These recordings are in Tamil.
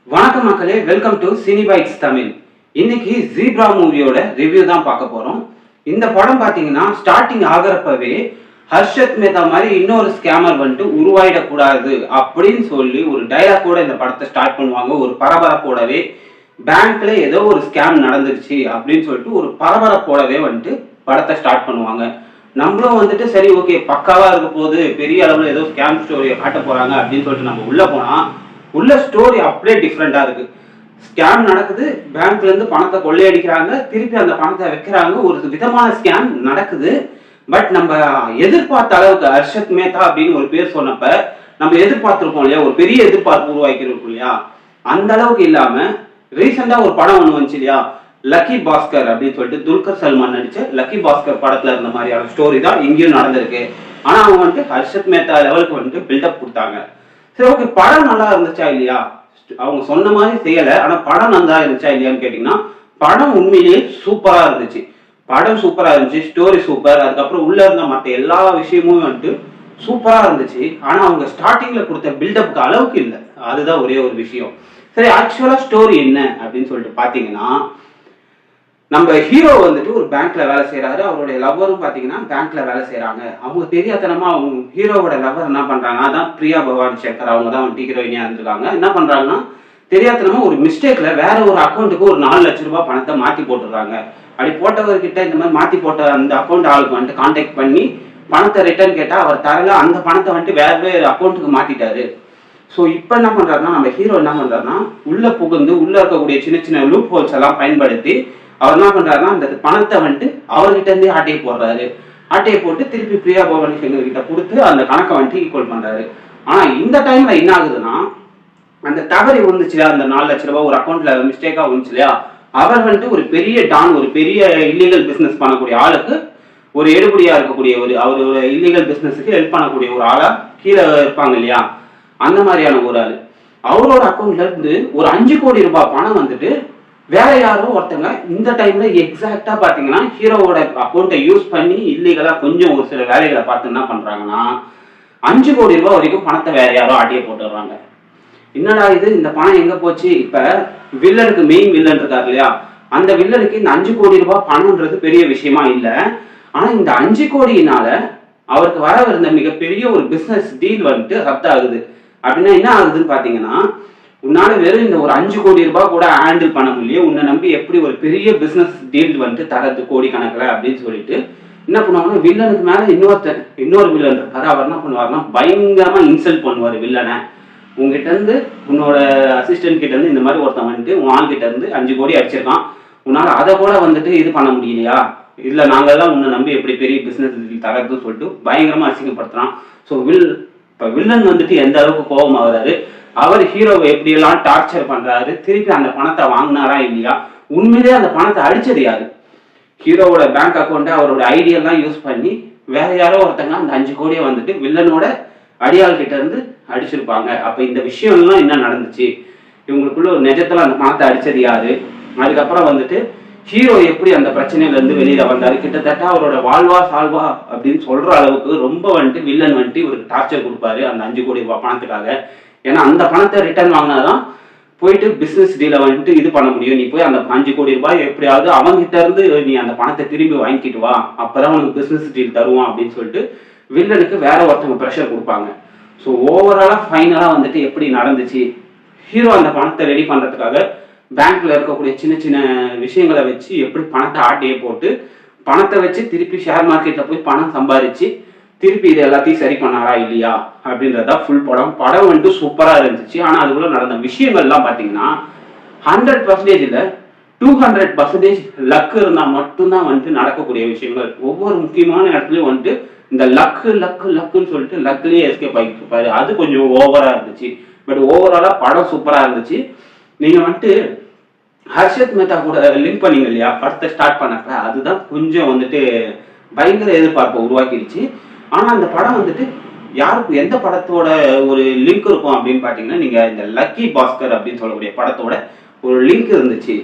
வணக்கம் மக்களே, வெல்கம் டு சினிபைட்ஸ் தமிழ். இன்னைக்கு ஜீப்ரா மூவியோட ரிவ்யூ தான் பார்க்க போறோம். இந்த படம் பாத்தீங்கன்னா ஸ்டார்டிங் ஆகிறப்பவே ஹர்ஷத் மேத்தா மாதிரி இன்னொரு ஸ்கேமர் வந்துட்டு உருவாயிடக்கூடாது அப்படின்னு சொல்லி ஒரு டைலாக்கோட இந்த படத்தை ஸ்டார்ட் பண்ணுவாங்க. ஒரு பரபரப்போடவே பேங்க்ல ஏதோ ஒரு ஸ்கேம் நடந்துருச்சு அப்படின்னு சொல்லிட்டு ஒரு பரபரப்போடவே வந்துட்டு படத்தை ஸ்டார்ட் பண்ணுவாங்க. நம்மளும் வந்துட்டு சரி ஓகே பக்காவா இருக்க போது, பெரிய அளவுல ஏதோ ஸ்கேம் ஸ்டோரியை காட்ட போறாங்க அப்படின்னு சொல்லிட்டு நம்ம உள்ள போனா உள்ள ஸ்டோரி அப்படியே டிஃப்ரெண்டா இருக்கு. ஸ்கேம் நடக்குது, பேங்க்ல இருந்து பணத்தை கொள்ளையடிக்கிறாங்க, திருப்பி அந்த பணத்தை வைக்கிறாங்க, ஒரு விதமான ஸ்கேம் நடக்குது. பட் நம்ம எதிர்பார்த்த அளவுக்கு ஹர்ஷத் மேத்தா அப்படின்னு ஒரு பேர் சொன்னப்ப நம்ம எதிர்பார்த்திருப்போம் இல்லையா, ஒரு பெரிய எதிர்பார்ப்பு உருவாக்கிருக்கும் இல்லையா, அந்த அளவுக்கு இல்லாம ரீசெண்டா ஒரு படம் ஒண்ணு வந்துச்சு இல்லையா, லக்கி பாஸ்கர் அப்படின்னு சொல்லிட்டு துல்கர் சல்மான் நடிச்ச லக்கி பாஸ்கர் படத்துல இருந்த மாதிரியான ஸ்டோரி தான் இங்கேயும் நடந்திருக்கு. ஆனா அவங்க வந்துட்டு ஹர்ஷத் மேத்தா லெவலுக்கு வந்துட்டு பில்டப் கொடுத்தாங்க. சரி ஓகே, படம் நல்லா இருந்துச்சா இல்லையா, அவங்க சொன்ன மாதிரி செய்யல, ஆனா படம் நல்லா இருந்துச்சா இல்லையான்னு கேட்டீங்கன்னா படம் உண்மையிலேயே சூப்பரா இருந்துச்சு. படம் சூப்பரா இருந்துச்சு, ஸ்டோரி சூப்பர், அதுக்கப்புறம் உள்ள இருந்த மற்ற எல்லா விஷயமும் வந்துட்டு சூப்பரா இருந்துச்சு. ஆனா அவங்க ஸ்டார்டிங்ல கொடுத்த பில்டப்க்கு அளவுக்கு இல்லை, அதுதான் ஒரே ஒரு விஷயம். சரி, ஆக்சுவலா ஸ்டோரி என்ன அப்படின்னு சொல்லிட்டு பாத்தீங்கன்னா, நம்ம ஹீரோ வந்துட்டு ஒரு பேங்க்ல வேலை செய்யறாரு, அவருடைய லவ்வரும் பாத்தீங்கன்னா பேங்க்ல வேலை செய்யறாங்க. அவங்க தெரியாதனமா அவங்க ஹீரோவோட லவர் என்ன பண்றாங்க, அதான் பிரியா பவானி சங்கர், அவங்க தான் வந்துட்டு ஹீரோயினியா இருந்திருக்காங்க. என்ன பண்றாங்கன்னா தெரியாதனமா ஒரு மிஸ்டேக்ல வேற ஒரு அக்கௌண்ட்டுக்கு ஒரு 4 லட்சம் ரூபாய் பணத்தை மாத்தி போட்டுறாங்க. அப்படி போட்டவர்கிட்ட இந்த மாதிரி மாத்தி போட்ட அந்த அக்கௌண்ட் ஆளுக்கு வந்துட்டு கான்டாக்ட் பண்ணி பணத்தை ரிட்டர்ன் கேட்டா அவர் தரல, அந்த பணத்தை வந்துட்டு வேற வேறு அக்கௌண்ட்டுக்கு மாத்திட்டாரு. ஸோ இப்போ என்ன பண்றாருன்னா நம்ம ஹீரோ என்ன பண்றாருன்னா உள்ள புகுந்து உள்ள இருக்கக்கூடிய சின்ன சின்ன லூப் ஹோல்ஸ் எல்லாம் பயன்படுத்தி அவர் என்ன பண்றாருன்னா அந்த பணத்தை வந்துட்டு அவர்கிட்ட இருந்தே ஆட்டையை போடுறாரு. ஆட்டையை போட்டு திருப்பி பிரியா பவானி சங்கர் கிட்ட கொடுத்து அந்த கணக்கை வந்துட்டு ஈக்குவல் பண்றாரு. ஆனா இந்த டைம்ல என்ன ஆகுதுன்னா, அந்த தவறி விழுந்துச்சு அந்த 4 லட்சம் ரூபாய் ஒரு அக்கௌண்ட்ல மிஸ்டேக்கா வந்துச்சு இல்லையா, அவர் வந்துட்டு ஒரு பெரிய டான், ஒரு பெரிய இல்லீகல் பிசினஸ் பண்ணக்கூடிய ஆளுக்கு, ஒரு எடுபடியா இருக்கக்கூடிய அவர் ஒரு இல்லீகல் பிசினஸுக்கு ஹெல்ப் பண்ணக்கூடிய ஒரு ஆளா கீழே இருப்பாங்க இல்லையா, அந்த மாதிரியான ஒரு ஆளு. அவரோட அக்கௌண்ட்ல இருந்து ஒரு 5 கோடி ரூபாய் பணம் வந்துட்டு வேற யாரோ ஒருத்தங்க இந்த டைம்ல எக்ஸாக்டா பாத்தீங்கன்னா ஹீரோவோட அக்கௌண்ட்டை யூஸ் பண்ணி இல்லீகலா கொஞ்சம் ஒரு சில வேலைகளை பார்த்து என்ன பண்றாங்கன்னா 5 கோடி ரூபாய் வரைக்கும் பணத்தை வேற யாரோ ஆட்டிய போட்டுடுறாங்க. என்னடா இது, இந்த பணம் எங்க போச்சு? இப்ப வில்லனுக்கு மெயின் வில்லன் இருக்காரு இல்லையா, அந்த வில்லனுக்கு இந்த 5 கோடி ரூபாய் பணம்ன்றது பெரிய விஷயமா இல்ல. ஆனா இந்த 5 கோடியினால அவருக்கு வரவிருந்த மிகப்பெரிய ஒரு பிசினஸ் டீல் வந்துட்டு ரத்தாகுது. அப்படின்னா என்ன ஆகுதுன்னு பாத்தீங்கன்னா, உன்னால வெறும் இந்த ஒரு 5 கோடி ரூபாய் கூட ஹேண்டில் பண்ண முடியல, உன்னை நம்பி எப்படி ஒரு பெரிய பிசினஸ் டீல் வந்துட்டு தரது கோடி கணக்குல அப்படின்னு சொல்லிட்டு என்ன பண்ணுவாங்கன்னா வில்லனுக்கு மேல இன்னொரு வில்லன் இருக்காரு. அவர் என்ன பண்ணுவாருன்னா பயங்கரமா இன்சல்ட் பண்ணுவாரு வில்லனை. உங்ககிட்ட இருந்து உன்னோட அசிஸ்டன்ட் கிட்ட இருந்து இந்த மாதிரி ஒருத்தன் வந்துட்டு உன் ஆள் கிட்ட இருந்து 5 கோடி அடிச்சிருக்கான், உன்னால அதை கூட வந்துட்டு இது பண்ண முடியலையா, இல்ல நாங்க எல்லாம் உன்னை நம்பி எப்படி பெரிய பிசினஸ் தரதுன்னு சொல்லிட்டு பயங்கரமா அசிங்கப்படுத்துறான். ஸோ வில்லன் வந்துட்டு எந்த அளவுக்கு கோபம் ஆகுறாரு, அவர் ஹீரோவை எப்படி எல்லாம் டார்ச்சர் பண்றாரு, திருப்பி அந்த பணத்தை வாங்கினாரா இல்லையா, உண்மையிலே அந்த பணத்தை அடிச்சது யாரு, ஹீரோவோட பேங்க் அக்கௌண்ட்டை அவரோட ஐடியெல்லாம் யூஸ் பண்ணி வேற யாரோ ஒருத்தங்க அந்த 5 கோடியை வந்துட்டு வில்லனோட அடியாள் கிட்ட இருந்து அடிச்சிருப்பாங்க. அப்ப இந்த விஷயம் எல்லாம் என்ன நடந்துச்சு, இவங்களுக்குள்ள ஒரு நிஜத்துல அந்த பணத்தை அடிச்சது யாரு, அதுக்கப்புறம் வந்துட்டு ஹீரோ எப்படி அந்த பிரச்சனையில இருந்து வெளியில வந்தாரு, கிட்டத்தட்ட அவரோட வாழ்வா சால்வா அப்படின்னு சொல்ற அளவுக்கு ரொம்ப வந்துட்டு வில்லன் வந்துட்டு இவருக்கு டார்ச்சர் கொடுப்பாரு அந்த 5 கோடி ரூபாய் பணத்துக்காக. ஏன்னா அந்த பணத்தை ரிட்டர்ன் வாங்கினாதான் போயிட்டு பிசினஸ் டீலை வந்துட்டு இது பண்ண முடியும். நீ போய் அந்த 5 கோடி ரூபாய் எப்படியாவது அவங்கிட்ட இருந்து நீ அந்த பணத்தை திரும்பி வாங்கிட்டு வா, அப்பதான் உனக்கு பிசினஸ் டீல் தருவான் அப்படின்னு சொல்லிட்டு வில்லனுக்கு வேற ஒருத்தவங்க ப்ரெஷர் கொடுப்பாங்க. ஸோ ஓவராலா ஃபைனலா வந்துட்டு எப்படி நடந்துச்சு, ஹீரோ அந்த பணத்தை ரெடி பண்றதுக்காக பேங்க்ல இருக்கக்கூடிய சின்ன சின்ன விஷயங்களை வச்சு எப்படி பணத்தை ஆட்டையை போட்டு பணத்தை வச்சு திருப்பி ஷேர் மார்க்கெட்ல போய் பணம் சம்பாதிச்சு திருப்பி இது எல்லாத்தையும் சரி பண்ணாரா இல்லையா அப்படின்றதா ஃபுல் படம். படம் வந்துட்டு சூப்பரா இருந்துச்சு. ஆனா அதுக்குள்ள நடந்த விஷயங்கள்லாம் பாத்தீங்கன்னா 100% இல்ல, 200% லக் இருந்தா மட்டும்தான் வந்துட்டு நடக்கக்கூடிய விஷயங்கள். ஒவ்வொரு முக்கியமான இடத்துலயும் வந்துட்டு இந்த லக்குன்னு சொல்லிட்டு லக்லயே எஸ்கேப் ஆகிட்டு இருப்பாரு. அது கொஞ்சம் ஓவரா இருந்துச்சு. பட் ஓவராலா படம் சூப்பரா இருந்துச்சு. நீங்க வந்துட்டு ஹர்ஷத் மேத்தா கூட லிங்க் பண்ணீங்க இல்லையா படத்தை ஸ்டார்ட் பண்ணப்ப, அதுதான் கொஞ்சம் வந்துட்டு பயங்கர எதிர்பார்ப்பை உருவாக்கிடுச்சு. ஆனா அந்த படம் வந்துட்டு யாருக்கு எந்த படத்தோட ஒரு லிங்க் இருக்கும் அப்படின்னு பாத்தீங்கன்னா, நீங்க இந்த லக்கி பாஸ்கர் அப்படின்னு சொல்லக்கூடிய படத்தோட ஒரு லிங்க் இருந்துச்சு.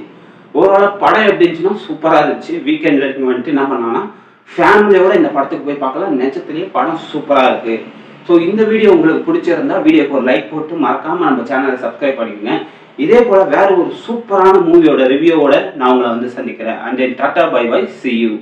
ஓவராலா படம் எப்படி இருந்துச்சுன்னா சூப்பரா இருந்துச்சு. வீக்கெண்ட்ல வந்துட்டு என்ன பண்ணாங்கன்னா ஃபேமிலியோட இந்த படத்துக்கு போய் பார்க்கலாம். நிஜத்திலேயே படம் சூப்பரா இருக்கு. ஸோ இந்த வீடியோ உங்களுக்கு பிடிச்சிருந்தா வீடியோக்கு ஒரு லைக் போட்டு மறக்காம நம்ம சேனலை சப்ஸ்கிரைப் பண்ணிக்கோங்க. இதே போல வேற ஒரு சூப்பரான மூவியோட ரிவ்யூவோட நான் உங்களை வந்து சந்திக்கிறேன். And tata bye bye, see you.